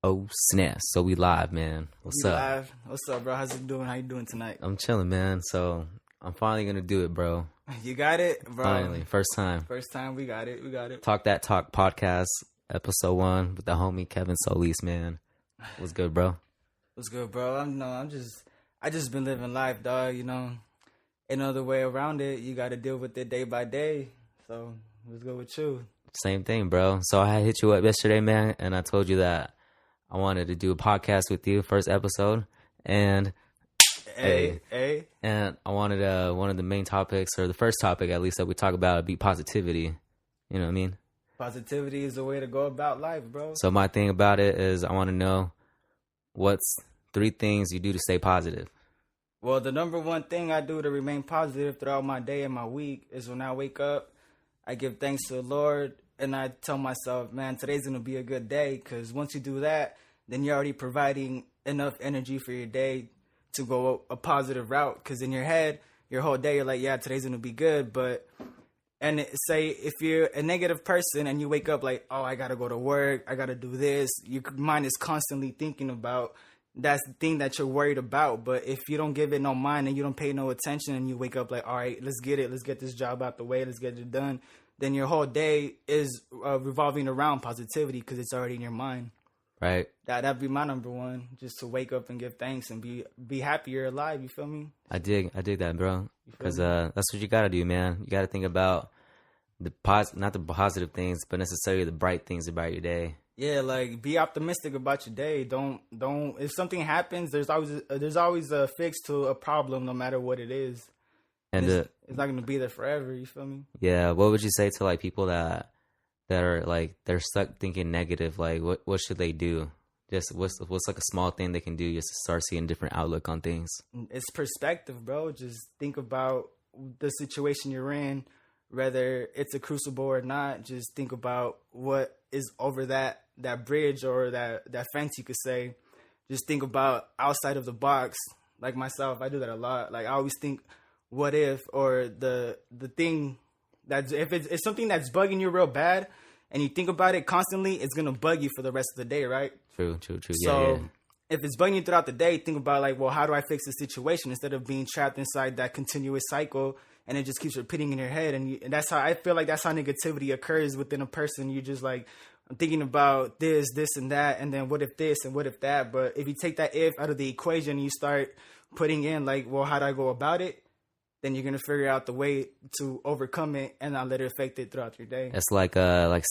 Oh snap! So we live, man. What's up? Live. What's up, bro? How's it doing? How you doing tonight? I'm chilling, man. So I'm finally gonna do it, bro. You got it, bro. Finally, first time. First time, we got it. We got it. Talk That Talk podcast, episode 1 with the homie Kevin Solis, man. What's good, bro? What's good, bro? I just been living life, dog. You know, ain't no other way around it. You got to deal with it day by day. So what's good with you? Same thing, bro. So I hit you up yesterday, man, and I told you that I wanted to do a podcast with you, first episode, and and I wanted one of the main topics, or the first topic at least, that we talk about would be positivity. You know what I mean? Positivity is the way to go about life, bro. So my thing about it is I want to know what's 3 things you do to stay positive. Well, the number one thing I do to remain positive throughout my day and my week is when I wake up, I give thanks to the Lord, and I tell myself, man, today's going to be a good day, because once you do that, then you're already providing enough energy for your day to go a positive route, because in your head, your whole day, you're like, yeah, today's going to be good, say if you're a negative person and you wake up like, oh, I got to go to work, I got to do this, your mind is constantly thinking about that's the thing that you're worried about. But if you don't give it no mind and you don't pay no attention and you wake up like, all right, let's get this job out the way, let's get it done, then your whole day is revolving around positivity, because it's already in your mind. Right. That'd be my number one, just to wake up and give thanks and be happy you're alive. You feel me? I dig that, bro. Because that's what you gotta do, man. You gotta think about not the positive things, but necessarily the bright things about your day. Yeah, like be optimistic about your day. Don't. If something happens, there's always a fix to a problem, no matter what it is. And it's not gonna be there forever. You feel me? Yeah. What would you say to like people that are like they're stuck thinking negative? Like what should they do? Just what's like a small thing they can do just to start seeing a different outlook on things? It's perspective, bro. Just think about the situation you're in, whether it's a crucible or not. Just think about what is over that bridge or that fence, you could say. Just think about outside of the box. Like myself, I do that a lot. Like I always think, what if, or the thing that if it's something that's bugging you real bad and you think about it constantly, it's gonna bug you for the rest of the day, right? True. So yeah. If it's bugging you throughout the day, think about like, well, how do I fix the situation, instead of being trapped inside that continuous cycle and it just keeps repeating in your head. And that's how I feel like that's how negativity occurs within a person. You just like, I'm thinking about this and that, and then what if this and what if that. But if you take that if out of the equation and you start putting in like, well, how do I go about it? Then you're gonna figure out the way to overcome it and not let it affect it throughout your day. It's like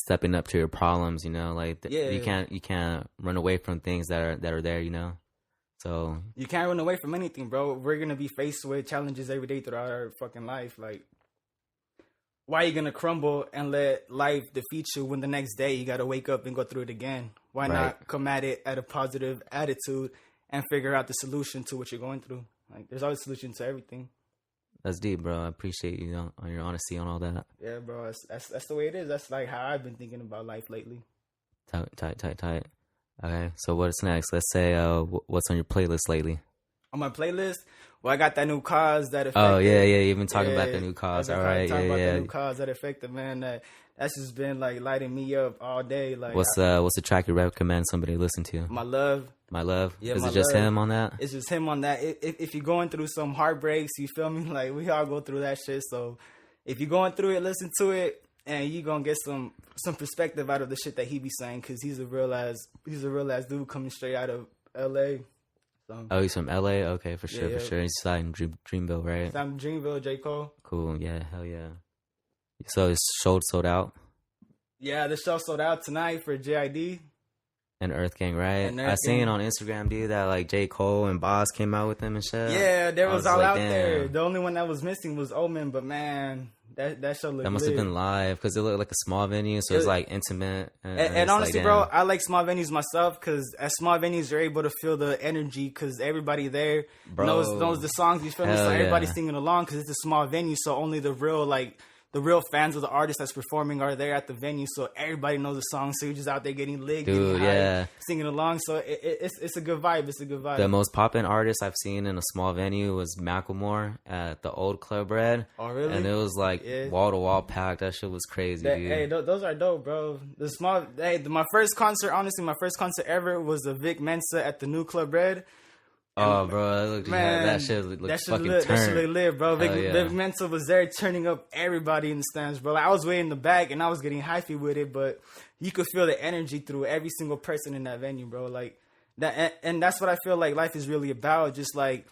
stepping up to your problems, you know. Like you can't run away from things that are there, you know. So you can't run away from anything, bro. We're gonna be faced with challenges every day throughout our fucking life. Like, why are you gonna crumble and let life defeat you when the next day you gotta wake up and go through it again? Why not come at it at a positive attitude and figure out the solution to what you're going through? Like, there's always a solution to everything. That's deep, bro. I appreciate you on your honesty on all that. Yeah, bro. That's the way it is. That's like how I've been thinking about life lately. Tight. Okay, so what's next? Let's say what's on your playlist lately? On my playlist? Well, I got that new cause that affected. Oh, yeah. You've been talking about the new cause. All right, talking about the new cause that affected, man. That's just been like lighting me up all day. Like, what's the track you recommend somebody listen to? My Love. Yeah, is it just him on that? It's just him on that. If you're going through some heartbreaks, you feel me? Like, we all go through that shit. So if you're going through it, listen to it, and you're gonna get some perspective out of the shit that he be saying, because he's a real ass dude coming straight out of LA. So, oh, he's from LA? Okay, for sure. He's in Dreamville, right? He's in Dreamville, J. Cole. Cool, yeah, hell yeah. So it's sold out? Yeah, the show sold out tonight for JID. And Earth Gang, right? I seen on Instagram, dude, that like J. Cole and Boz came out with them and shit. Yeah, there was all like, out there. The only one that was missing was Omen, but man, that show looked that must have been live, because it looked like a small venue, so it's like intimate. And honestly, like, bro, I like small venues myself, because at small venues you're able to feel the energy, because everybody there knows the songs. You feel me? So everybody's singing along, because it's a small venue, so only the real the real fans of the artist that's performing are there at the venue, so everybody knows the song. So you're just out there getting lit, Dude, getting high, yeah. singing along. So it's a good vibe. It's a good vibe. The most poppin' artist I've seen in a small venue was Macklemore at the old Club Red. Oh, really? And it was like wall to wall packed. That shit was crazy, dude. Hey, those are dope, bro. My first concert, honestly, my first concert ever was the Vic Mensa at the new Club Red. Oh, bro, that shit looked fucking turned. That shit lit, bro. Vic Mensa was there turning up everybody in the stands, bro. Like, I was way in the back and I was getting hyphy with it, but you could feel the energy through every single person in that venue, bro. Like that, and that's what I feel like life is really about. Just like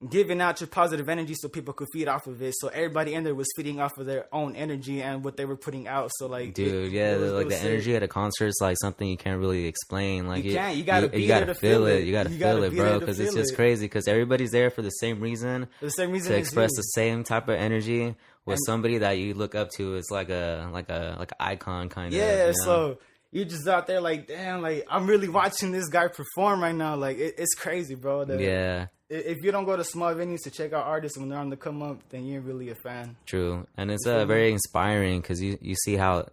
giving out your positive energy so people could feed off of it. So everybody in there was feeding off of their own energy and what they were putting out. So like, dude, the energy at a concert is like something you can't really explain. Like you can't. You gotta feel it. You gotta feel it, bro. Because it's just crazy. Because everybody's there for the same reason. The same reason to express the same type of energy with somebody that you look up to. It's like a icon kind of. Yeah. So you're just out there like, damn, like I'm really watching this guy perform right now. Like it's crazy, bro. Yeah. If you don't go to small venues to check out artists when they're on the come up, then you're really a fan. True. And it's very inspiring because you see how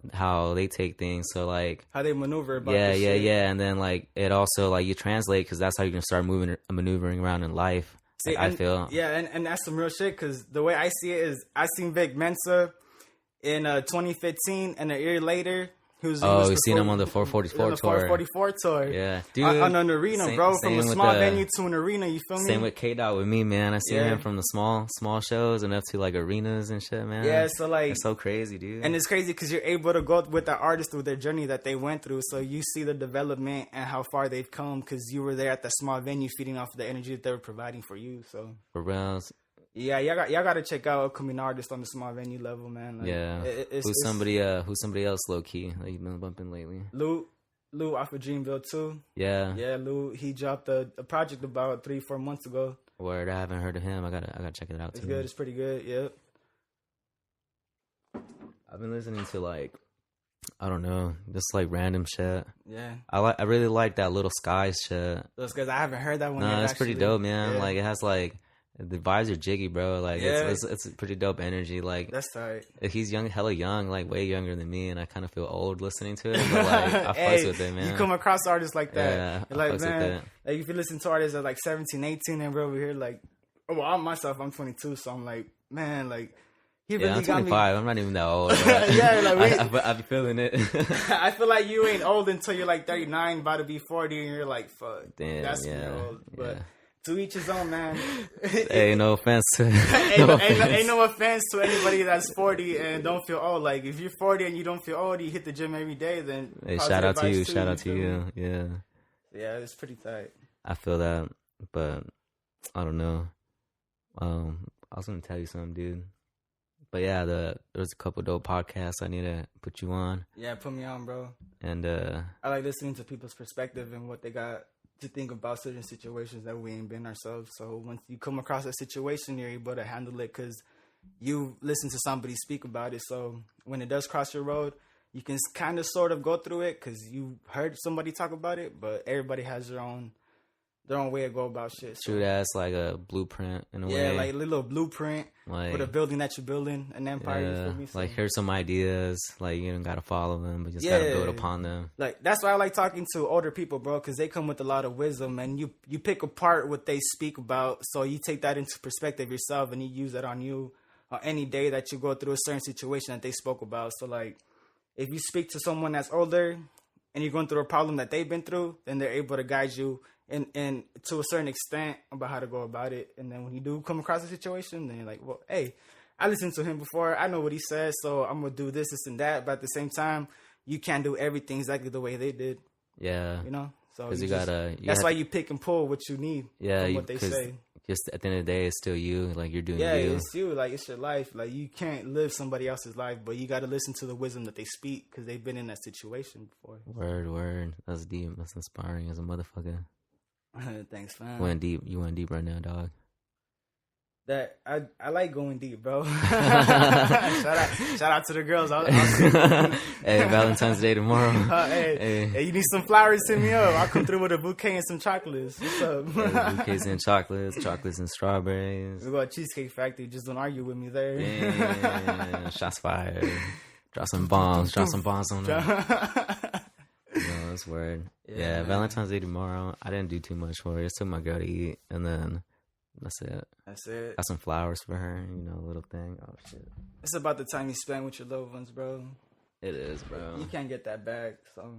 they take things. So like how they maneuver about yeah. And then like it also like you translate because that's how you can start maneuvering around in life. See, like, I feel. Yeah, and that's some real shit because the way I see it is I seen Vic Mensa in 2015 and a year later. You seen him on the 444 tour. 444 tour. Yeah, dude. On an arena, bro. From a small venue to an arena, you feel me? Same with K-Dot with me, man. I seen him from the small shows and up to like arenas and shit, man. Yeah, so like it's so crazy, dude. And it's crazy because you're able to go with the artist through their journey that they went through. So you see the development and how far they've come because you were there at that small venue, feeding off the energy that they were providing for you. So for real. Yeah, y'all got to check out upcoming artists on the small venue level, man. Like, yeah, who's somebody else low key that you've been bumping lately? Lou off of Dreamville too. Yeah, Lou. He dropped a project about 3-4 months ago. Word, I haven't heard of him. I gotta check it out too. It's good. It's pretty good. Yep. I've been listening to like, I don't know, just like random shit. Yeah. I really like that Little Skies shit. Little Skies. I haven't heard that one. No, it's pretty dope, man. Yeah. Like it has like. The vibes are jiggy, bro. Like it's a pretty dope energy. Like that's tight. He's hella young, like way younger than me, and I kind of feel old listening to it. But like I fucks with it, man. You come across artists like that. Yeah, like man, like if you listen to artists at like 17, 18, and we're over here like, well, I'm 22, so I'm like, man, like he really I'm got 25. me. I'm not even that old. Yeah, like I be feeling it. I feel like you ain't old until you're like 39, about to be 40, and you're like, fuck, damn, that's when you're old. But to each his own, man. Hey, no offense to ain't no offense to anybody that's 40 and don't feel old. Like if you're 40 and you don't feel old, you hit the gym every day, then hey, shout out to you. Shout out to you. Yeah. Yeah, it's pretty tight. I feel that, but I don't know. I was gonna tell you something, dude. But yeah, there was a couple dope podcasts I need to put you on. Yeah, put me on, bro. And I like listening to people's perspective and what they got to think about certain situations that we ain't been ourselves. So once you come across a situation, you're able to handle it because you listen to somebody speak about it. So when it does cross your road, you can kind of sort of go through it because you heard somebody talk about it, but everybody has their own way to go about shit. So. True, that's like a blueprint in a way. Yeah, like a little blueprint for the building that you're building, an empire. Yeah, you feel me? So, like here's some ideas. Like you don't gotta follow them, but just gotta build upon them. Like that's why I like talking to older people, bro, because they come with a lot of wisdom, and you pick apart what they speak about, so you take that into perspective yourself, and you use that on you on any day that you go through a certain situation that they spoke about. So like, if you speak to someone that's older and you're going through a problem that they've been through, then they're able to guide you and to a certain extent about how to go about it. And then when you do come across a situation, then you're like, well, hey, I listened to him before. I know what he says, so I'm going to do this and that. But at the same time, you can't do everything exactly the way they did. Yeah. You know? So that's why you pick and pull what you need from what they say. Just at the end of the day, it's still you. Like you're doing you. Yeah, it's you. Like it's your life. Like you can't live somebody else's life, but you got to listen to the wisdom that they speak because they've been in that situation before. Word. That's deep. That's inspiring as a motherfucker. Thanks, fam. You went deep right now, dog. that I like going deep, bro. shout out to the girls. Hey, Valentine's Day tomorrow. Hey, you need some flowers? Hit me up. I'll come through with a bouquet and some chocolates. What's up? Bouquets and chocolates and strawberries. We go to Cheesecake Factory. Just don't argue with me there. Yeah, shots fired. Drop some bombs on them. No, that's weird. Yeah, Valentine's Day tomorrow. I didn't do too much for it. Just took my girl to eat, and then that's it. Got some flowers for her, a little thing. Oh, shit. It's about the time you spend with your loved ones, bro. It is, bro. You can't get that back, so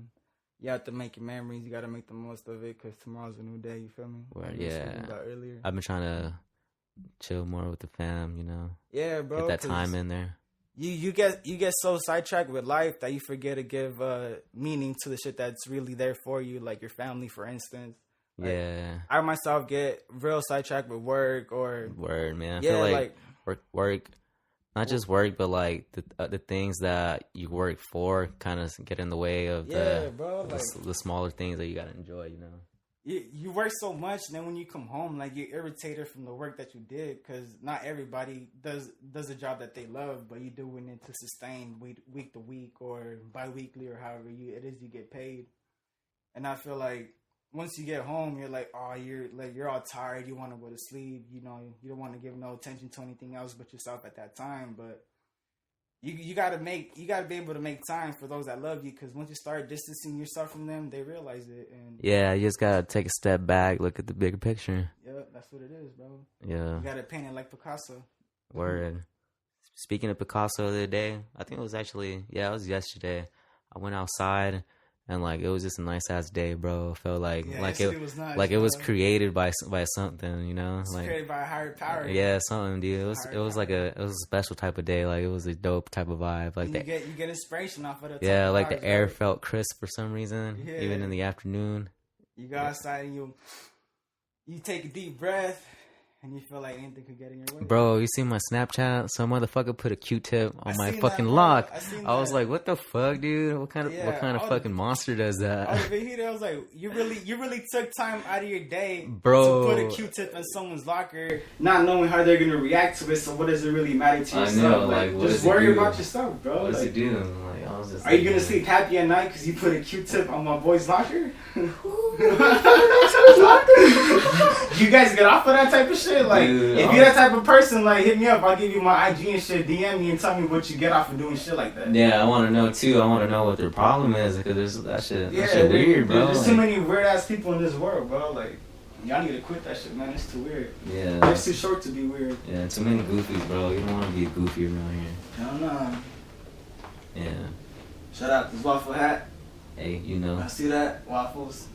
you have to make your memories. You got to make the most of it, because tomorrow's a new day, you feel me? Word, yeah. I've been trying to chill more with the fam, Yeah, bro. Get that time in there. You get so sidetracked with life that you forget to give meaning to the shit that's really there for you, like your family, for instance. Like, yeah. I myself get real sidetracked with work or... Word, man. I feel like work, not just work, but like the things that you work for kind of get in the way of the smaller things that you got to enjoy, You work so much, and then when you come home, like, you're irritated from the work that you did, because not everybody does a job that they love, but you're doing it to sustain week to week or bi-weekly or however it is you get paid. And I feel like once you get home, you're like, oh, you're all tired, you want to go to sleep, you don't want to give no attention to anything else but yourself at that time, but You gotta be able to make time for those that love you, because once you start distancing yourself from them, they realize it. And yeah, you just gotta take a step back, look at the bigger picture. Yeah, that's what it is, bro. Yeah, you gotta paint it like Picasso. Word. Speaking of Picasso the other day, I think it was it was yesterday. I went outside and it was just a nice ass day, bro. It felt like it was nice, it was created by something, It's created by a higher power. Yeah, something, dude. It was a special type of day. It was a dope type of vibe. You get inspiration off of it. Yeah, the air felt crisp for some reason, even in the afternoon. You go outside and you take a deep breath. And you feel like anything could get in your way. Bro, you see my Snapchat? Some motherfucker put a Q-tip on my fucking lock. I was like, what the fuck, dude? What kind of fucking monster does that? I was like, you really took time out of your day, bro, to put a Q-tip in someone's locker, not knowing how they're gonna react to it. So what does it really matter to yourself? I know, just worry about yourself, bro. What does it do? I was just are you gonna sleep happy at night because you put a Q-tip on my boy's locker? You guys get off of that type of shit? Dude, if you're that type of person, hit me up. I'll give you my IG and shit. DM me and tell me what you get off of doing shit like that. Yeah, I want to know too. I want to know what their problem is, because there's that shit weird, bro. There's too many weird ass people in this world, bro. Y'all need to quit that shit, man. It's too weird. Yeah. It's too short to be weird. Yeah, too many goofies, bro. You don't want to be a goofy around here. Hell no. Yeah. Shout out this waffle hat. Hey, I see that. Waffles.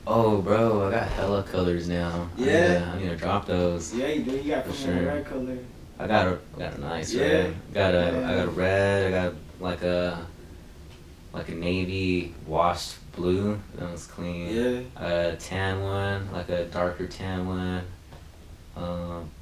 Oh, bro, I got hella colors now. Yeah. I need to drop those. Yeah, you do. You got a red color. I got a nice red. I got a red. I got like a navy washed blue. That was clean. Yeah. A tan one, like a darker tan one.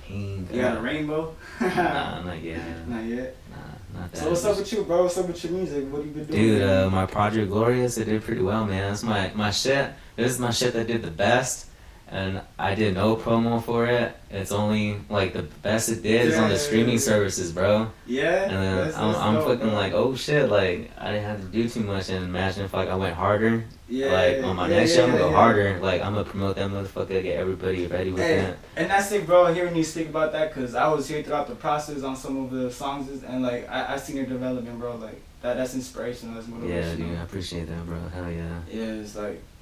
Pink. You got a rainbow? Nah, not yet. Not yet? Nah, not that. So what's up with you, bro? What's up with your music? What have you been doing? Dude, my Project Glorious, it did pretty well, man. That's my shit. This is my shit that did the best. And I did no promo for it. It's only the best it did is on the streaming services, bro. Yeah. And then I'm fucking oh shit, I didn't have to do too much. And imagine if I went harder. Yeah. On my next show, I'm gonna go harder. I'm gonna promote that motherfucker, get everybody ready with it. And that's it, bro. Hearing you speak about that, because I was here throughout the process on some of the songs, and I seen your development, bro. That's inspirational. That's motivational. Yeah, dude, I appreciate that, bro. Hell yeah. Yeah, it's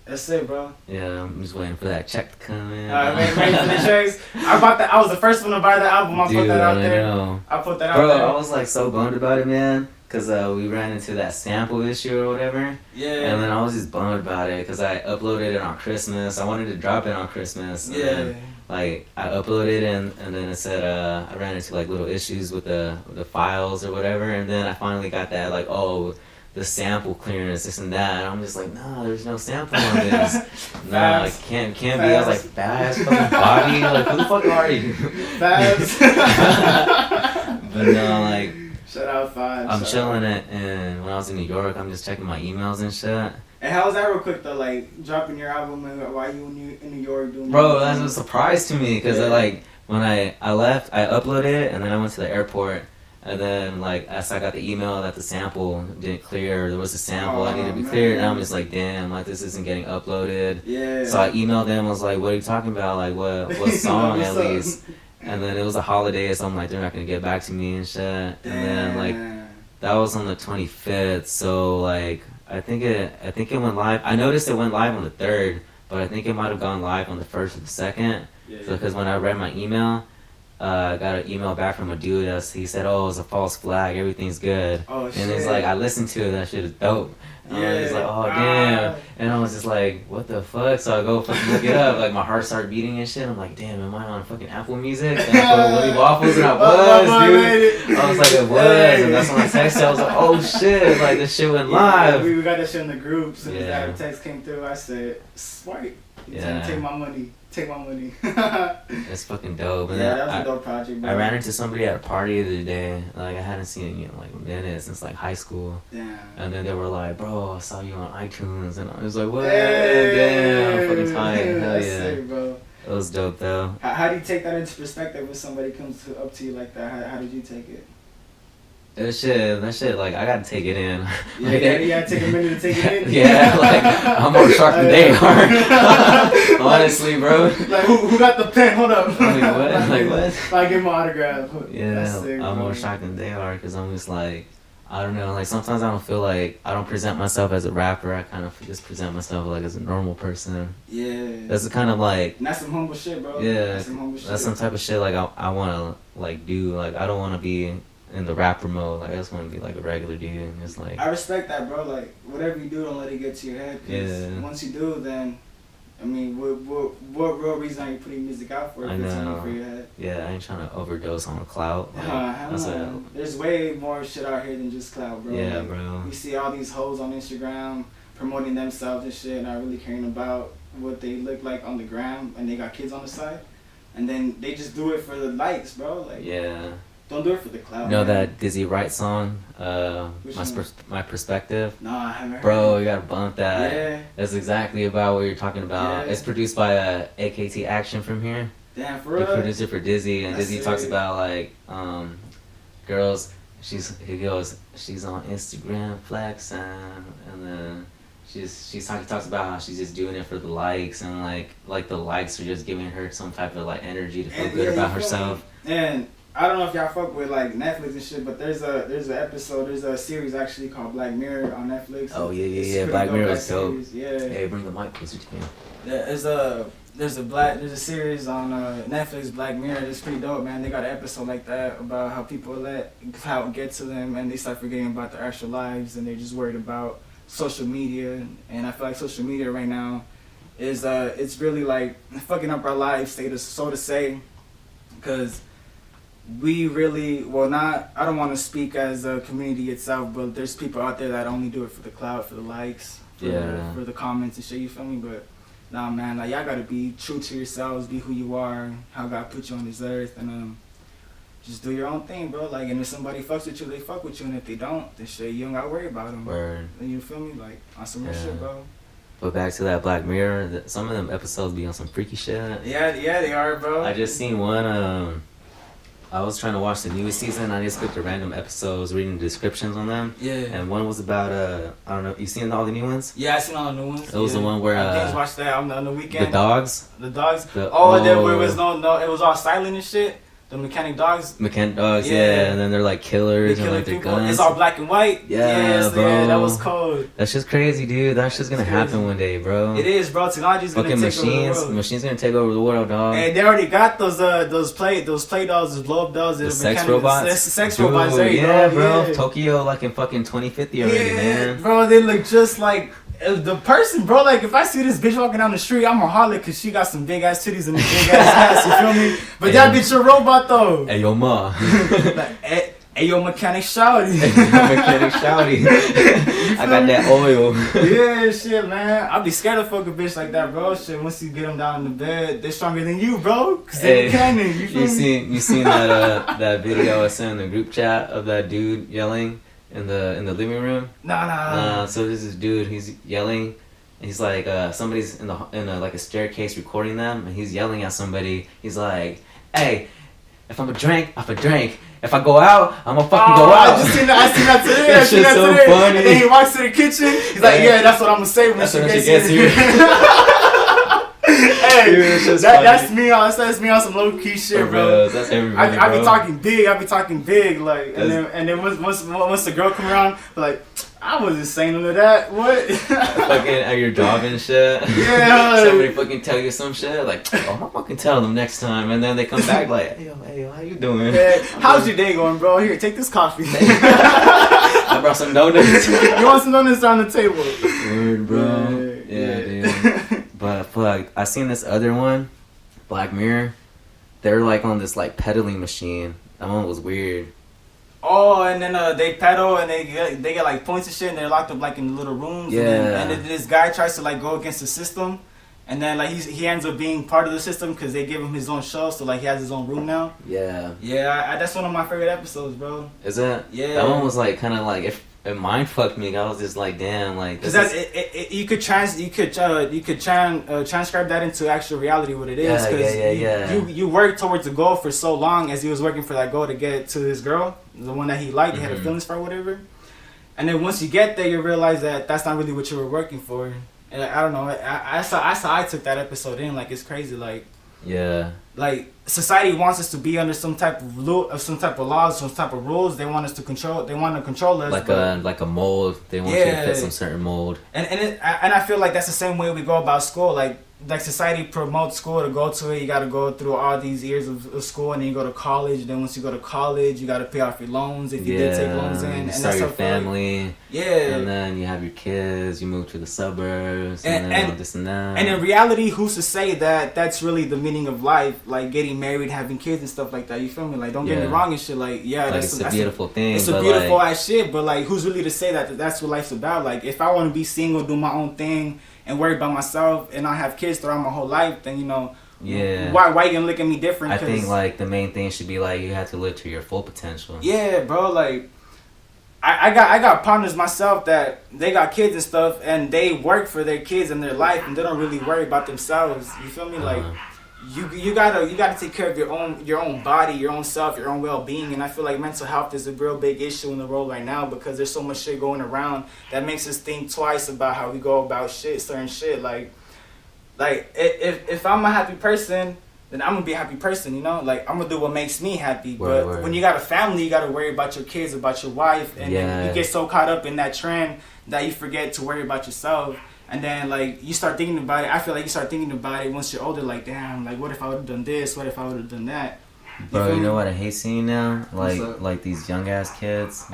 that's it, bro. Yeah, I'm just waiting for that check to come in. Waiting for the checks. I was the first one to buy the album. I put that out there. I put that out there. Bro, I was so bummed about it, man. Because we ran into that sample issue or whatever. Yeah. And then I was just bummed about it because I uploaded it on Christmas. I wanted to drop it on Christmas. And then, I uploaded and then it said I ran into little issues with the files or whatever. And then I finally got that the sample clearance, this and that. And I'm just no, there's no sample on this. No, it can't be. I was Fabs, fucking body. Who the fuck are you? Fabs. But no, shout out Fabs. I'm chilling it, and when I was in New York, I'm just checking my emails and shit. And how was that real quick though, dropping your album and while you in New York doing? Bro, that's a surprise to me, because when I left, I uploaded it, and then I went to the airport. And then, like, as I got the email that the sample didn't clear, there was a sample I needed to be cleared, and I'm just like, damn, like, this isn't getting uploaded. Yeah. So I emailed them, I was like, what are you talking about? Like, what song at least? And then it was a holiday, so I'm like, they're not going to get back to me and shit. And then, like, that was on the 25th, so, like, I think it went live. I noticed it went live on the 3rd, but I think it might have gone live on the 1st or the 2nd. Yeah. So, because when I read my email, I got an email back from a dude. He said, "Oh, it's a false flag. Everything's good." Oh shit! And it's like I listened to it. That shit is dope. And I was like, "Oh damn!" And I was just like, "What the fuck?" So I go fucking look it up. Like my heart started beating and shit. I'm like, "Damn, am I on fucking Apple Music?" And I put WillyWaffles, and I was, dude. I was like, "It was," and that's when I texted. I was like, "Oh shit!" Like this shit went live. We got that shit in the groups, and that text came through. I said, "Swipe." Take my money. Take my money. It's fucking dope. And that was a dope project, bro. I ran into somebody at a party the other day. Like, I hadn't seen you in, like, a minute since, like, high school. Damn. And then they were like, bro, I saw you on iTunes. And I was like, what? Damn, fucking tight. Hell yeah. Sick, bro. It was dope, though. How do you take that into perspective when somebody comes up to you like that? How did you take it? That shit, like, I gotta take it in. Yeah, you gotta take a minute to take it in? Yeah, like, I'm more sharp than they are. Honestly, bro. Like, who got the pen? Hold up. Like, what? I give my autograph. Yeah, sick, I'm more shocked than they are, because I'm just like, I don't know, like, sometimes I don't feel like, I don't present myself as a rapper, I kind of just present myself, like, as a normal person. Yeah. That's kind of, like... And that's some humble shit, bro. Yeah, that's some humble shit. That's some type of shit, like, I want to, like, do, like, I don't want to be in the rapper mode, like, I just want to be, like, a regular dude, and it's like... I respect that, bro, like, whatever you do, don't let it get to your head, because once you do, then... I mean, what real reason are you putting music out for? I know. For your head? Yeah, I ain't trying to overdose on the clout. Like, there's way more shit out here than just clout, bro. Yeah, like, bro. We see all these hoes on Instagram promoting themselves and shit, not really caring about what they look like on the gram, and they got kids on the side, and then they just do it for the likes, bro. Like, yeah. Don't do it for the clout. You know that Dizzy Wright song, My Perspective? No, I haven't heard. Bro, you gotta bump that. Yeah. That's exactly about what you're talking about. Yeah. It's produced by AKT Action from here. Damn, for real? The producer for Dizzy, and Dizzy talks about, like, girls, he goes, she's on Instagram flexing, and then she talks about how she's just doing it for the likes, and like the likes are just giving her some type of, like, energy to feel good about herself. And I don't know if y'all fuck with, like, Netflix and shit, but there's a series actually called Black Mirror on Netflix. Oh yeah. Black Mirror is dope. Yeah. Hey, bring the mic closer to me. There's a series on Netflix, Black Mirror. It's pretty dope, man. They got an episode like that about how how it gets to them, and they start forgetting about their actual lives, and they're just worried about social media. And I feel like social media right now is it's really like fucking up our lives, so to say, because we really, I don't want to speak as a community itself, but there's people out there that only do it for the clout, for the likes, for the comments and shit, you feel me? But nah, man, like, y'all gotta be true to yourselves, be who you are, how God put you on this earth, and just do your own thing, bro. Like, and if somebody fucks with you, they fuck with you, and if they don't, then shit, you don't gotta worry about them. Word. You feel me? Like, on some real shit, bro. But back to that Black Mirror, some of them episodes be on some freaky shit. Yeah, they are, bro. I just seen one, I was trying to watch the newest season. I just clicked the random episodes, reading the descriptions on them. Yeah. And one was about I don't know. You seen all the new ones? Yeah, I seen all the new ones. It was the one where I watched that on the weekend. The dogs. The dogs. Where it was no, it was all silent and shit. The mechanic dogs, yeah, and then they're like killers and like their guns. It's all black and white. Yeah, bro. Yeah, that was cold. That's just crazy, dude. That's just gonna happen one day, bro. It is, bro. Technology's gonna take over the world. Machines gonna take over the world, dog. And they already got those play dolls, those blow up dolls, the sex robots. Sex robots, there you go. Bro. Yeah, Tokyo like in fucking 2050 already, man. Bro, they look just like the person, bro. Like, if I see this bitch walking down the street, I'm gonna holler because she got some big ass titties and a big ass ass. You feel me? But that bitch a robot though. Hey yo, ma. Like, hey yo, mechanic shouty. Mechanic shouty. I got that oil. Yeah, shit, man. I'll be scared to fuck a bitch like that, bro. Shit, once you get them down in the bed, they're stronger than you, bro. Cause they mechanic. You seen that that video I sent in the group chat of that dude yelling in the living room? Nah. So there's this dude, he's yelling, and he's like, somebody's in like a staircase recording them, and he's yelling at somebody. He's like, hey, if I'm a drink, I'm a drink. If I go out, I'm gonna fucking go out. I seen that today. That shit's so funny. And then he walks to the kitchen. He's like, yeah, that's what I'm gonna say when she gets here. Hey, dude, that's me on some low key shit, bro. That's everybody. I be talking big, like, and then once the girl come around, like, I wasn't saying none of that. What? Fucking at your job and shit. Yeah. Like, somebody fucking tell you some shit, like, oh, I'm gonna fucking tell them next time, and then they come back like, hey, yo, how you doing? Yeah. How's your day going, bro? Here, take this coffee. I brought some donuts. You want some donuts on the table? Weird, bro. Yeah, dude. But fuck, I seen this other one, Black Mirror. They're like on this like pedaling machine. That one was weird. Oh, and then they pedal and they get like points and shit, and they're locked up like in little rooms. Yeah. And then this guy tries to like go against the system, and then like he ends up being part of the system because they give him his own show, so like he has his own room now. Yeah. Yeah, that's one of my favorite episodes, bro. Is it? Yeah. That one was like kind of like it mind fucked me. I was just like, damn, like. Because you could transcribe that into actual reality what it is. Because you work towards the goal for so long as he was working for that goal to get to his girl, the one that he liked, he had a feelings for, or whatever. And then once you get there, you realize that that's not really what you were working for. And I don't know. I took that episode in, like, it's crazy, like. Yeah. Like, society wants us to be under some type of laws, some type of rules. They want us to control. They want to control us. Like a mold. They want you to fit some certain mold. And I feel like that's the same way we go about school. Like society promotes school to go to it. You got to go through all these years of school, and then you go to college. Then once you go to college, you got to pay off your loans if you did take loans in. And start your family. Yeah. And then you have your kids. You move to the suburbs. And then this and that. And in reality, who's to say that that's really the meaning of life? Like getting married, having kids, and stuff like that. You feel me? Like, don't get me wrong and shit. Like, yeah, like it's a beautiful thing. It's a beautiful ass shit. But like, who's really to say that that's what life's about? Like, if I want to be single, do my own thing, and worry about myself, and not have kids throughout my whole life, then, you know, why you gonna look at me different? I think like the main thing should be like you have to live to your full potential. Yeah, bro. Like, I got partners myself that they got kids and stuff, and they work for their kids and their life, and they don't really worry about themselves. You feel me? Like, you gotta take care of your own body, your own self, your own well-being. And I feel like mental health is a real big issue in the world right now, because there's so much shit going around that makes us think twice about how we go about certain shit. Like if I'm a happy person, then I'm gonna be a happy person, you know? Like, I'm gonna do what makes me happy. But when you got a family, you gotta worry about your kids, about your wife, and then you get so caught up in that trend that you forget to worry about yourself. And then, like, you start thinking about it. I feel like you start thinking about it once you're older. Like, damn, like, what if I would have done this? What if I would have done that? Bro, you know what I hate seeing now? Like these young ass kids,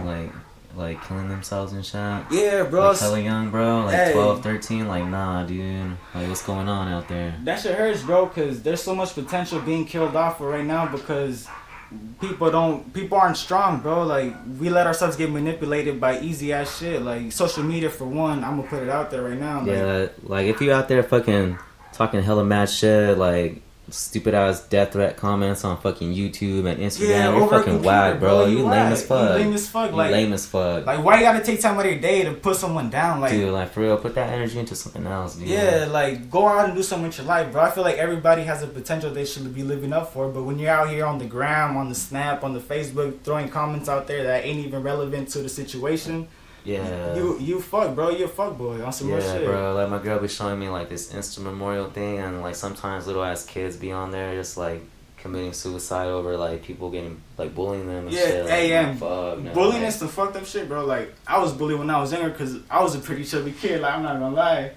like killing themselves and shit. Yeah, bro. Like hella young, bro. Like 12, 13. Like, nah, dude. Like, what's going on out there? That shit hurts, bro, because there's so much potential being killed off for right now, because people aren't strong, bro. Like, we let ourselves get manipulated by easy ass shit. Like, social media, for one, I'm gonna put it out there right now. Like if you out there fucking talking hella mad shit, like stupid ass death threat comments on fucking YouTube and Instagram, you're fucking whack, bro. You lame as fuck. You lame as fuck. You lame as fuck. Like, why you gotta take time out of your day to put someone down? Like, dude, like, for real, put that energy into something else, dude. Yeah, like, go out and do something with your life, bro. I feel like everybody has a potential they should be living up for, but when you're out here on the gram, on the Snap, on the Facebook, throwing comments out there that ain't even relevant to the situation, you fuck, bro. You a fuck boy on some real shit. Yeah, bro. Like, my girl be showing me like this Insta memorial thing, and like sometimes little ass kids be on there just like committing suicide over like people getting like bullying them and shit. Like, bullying is some fucked up shit, bro. Like, I was bullied when I was younger because I was a pretty chubby kid. Like, I'm not gonna lie,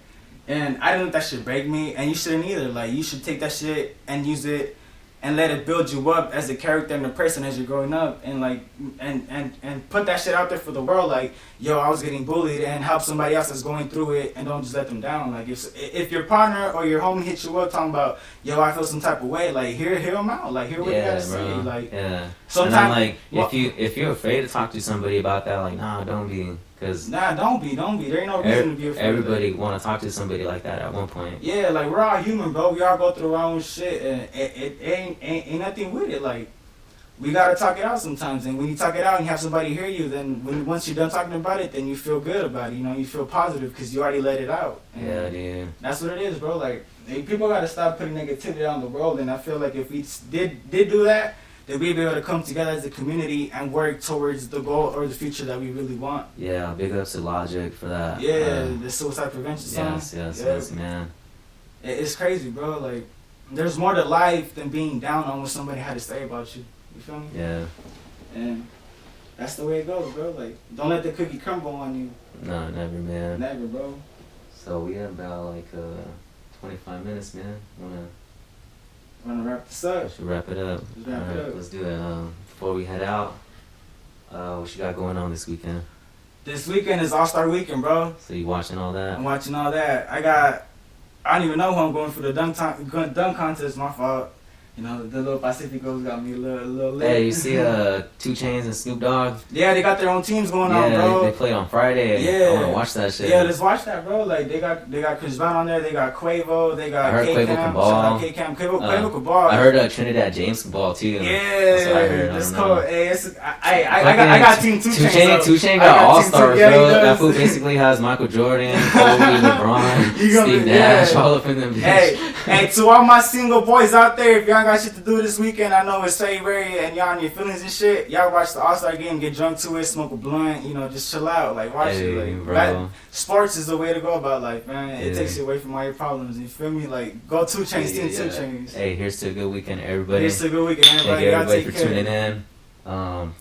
and I didn't let that shit break me, and you shouldn't either. Like, you should take that shit and use it and let it build you up as a character and a person as you're growing up, and like and put that shit out there for the world. Like, yo, I was getting bullied, and help somebody else that's going through it, and don't just let them down. Like, if your partner or your homie hits you up talking about, yo, I feel some type of way, like, hear them out. Like, hear what you gotta say. Like, sometimes, like, if you're afraid to talk to somebody about that, like, nah, don't be. Cause don't be. There ain't no reason to be afraid. Everybody want to talk to somebody like that at one point. Yeah, like, we're all human, bro. We all go through our own shit, and it ain't nothing with it. Like, we gotta talk it out sometimes. And when you talk it out and you have somebody hear you, then once you're done talking about it, then you feel good about it. You know, you feel positive because you already let it out. And yeah, dude. that's what it is, bro. Like, people gotta stop putting negativity on the world. And I feel like if we did do that, then we'd be able to come together as a community and work towards the goal or the future that we really want. Yeah, big ups to Logic for that. Yeah, the suicide prevention song. Yes, man. It's crazy, bro. Like, there's more to life than being down on what somebody had to say about you. You feel me? Yeah. And that's the way it goes, bro. Like, don't let the cookie crumble on you. No, never, man. Never, bro. So we have about like 25 minutes, man. Wanna wrap this up? We should wrap it up. Let's wrap it up. Let's do it. Before we head out, what you got going on this weekend? This weekend is All-Star Weekend, bro. So you watching all that? I'm watching all that. I don't even know who I'm going for the dunk contest. My fault. You know, the little Pacificos got me a little lit. Hey, you see 2 Chainz and Snoop Dogg? Yeah, they got their own teams going on, bro. They played on Friday. Yeah. I want to watch that shit. Yeah, let's watch that, bro. Like, they got Chris Brown on there. They got Quavo. They got K-Cam. Quavo can ball. I heard Trinidad James can ball, too. Yeah. That's what I heard. That's cool. Hey, I got Team 2 Chainz. 2 Chainz got all-stars, bro. That fool basically has Michael Jordan, Kobe, LeBron, Steve Nash, all up in them. Hey, to all my single boys out there, if y'all got shit to do this weekend, I know it's February and y'all on your feelings and shit. Y'all watch the All-Star game, get drunk to it, smoke a blunt, you know, just chill out. Like, watch it. Like, bro. Sports is the way to go about life, man. It Yeah. takes you away from all your problems. You feel me? Like, go 2 Chainz, Team 2 Chainz. Hey, here's to a good weekend, everybody. Here's to a good weekend, everybody. Thank Y'all everybody take for care. tuning in.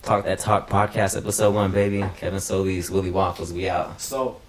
Talk That Talk podcast, episode 1, baby. Kevin Solis, WillyWaffles, we out. So.